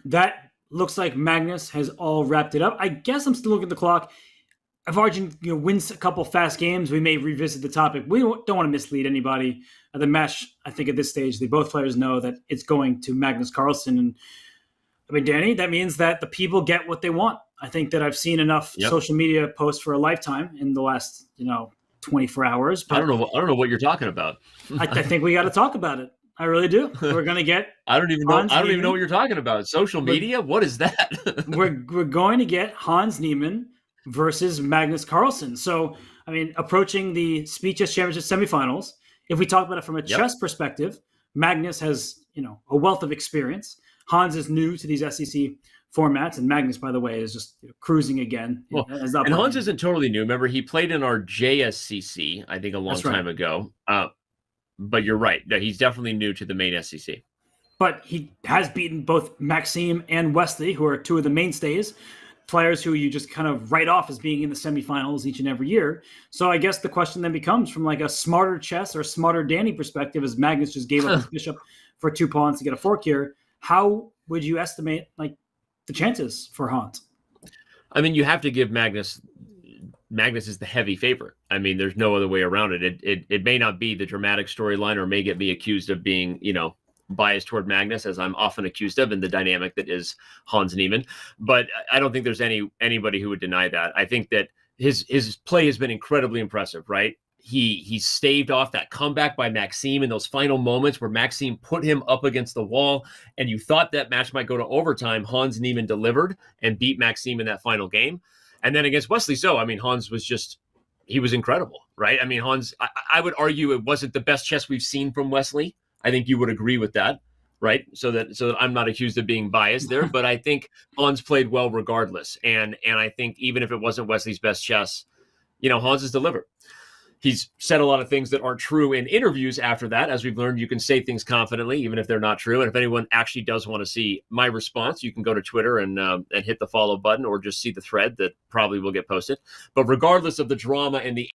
That looks like Magnus has all wrapped it up. I guess I'm still looking at the clock. If Arjun wins a couple fast games, we may revisit the topic. We don't want to mislead anybody. The match, I think at this stage, both players know that it's going to Magnus Carlsen. And I mean, Danny, that means that the people get what they want. I think that I've seen enough social media posts for a lifetime in the last, 24 hours. But I don't know what you're talking about. I think we got to talk about it. I really do. We're going to get. I don't even know what you're talking about. Social media? What is that? we're going to get Hans Niemann versus Magnus Carlsen. So, I mean, approaching the SPEEDCHESS Championship semifinals, if we talk about it from a chess perspective, Magnus has, a wealth of experience. Hans is new to these SEC formats, and Magnus, by the way, is just cruising again. Well, and Hans isn't totally new. Remember, he played in our JSCC, I think, a long time ago. But you're right. He's definitely new to the main SEC. But he has beaten both Maxime and Wesley, who are two of the mainstays, players who you just kind of write off as being in the semifinals each and every year. So I guess the question then becomes, from like a smarter chess or smarter Danny perspective, as Magnus just gave up his bishop for 2 pawns to get a fork here, how would you estimate the chances for Hans? I mean, you have to give Magnus is the heavy favorite. I mean, there's no other way around it. It may not be the dramatic storyline, or may get me accused of being, biased toward Magnus, as I'm often accused of in the dynamic that is Hans Niemann. But I don't think there's anybody who would deny that. I think that his play has been incredibly impressive, right? He staved off that comeback by Maxime in those final moments where Maxime put him up against the wall, and you thought that match might go to overtime. Hans Niemann delivered and beat Maxime in that final game. And then against Wesley So, I mean, Hans was he was incredible, right? I mean, Hans, I would argue it wasn't the best chess we've seen from Wesley. I think you would agree with that, right? So that I'm not accused of being biased there, but I think Hans played well regardless. And I think even if it wasn't Wesley's best chess, Hans has delivered. He's said a lot of things that aren't true in interviews after that. As we've learned, you can say things confidently, even if they're not true. And if anyone actually does want to see my response, you can go to Twitter and hit the follow button, or just see the thread that probably will get posted. But regardless of the drama and the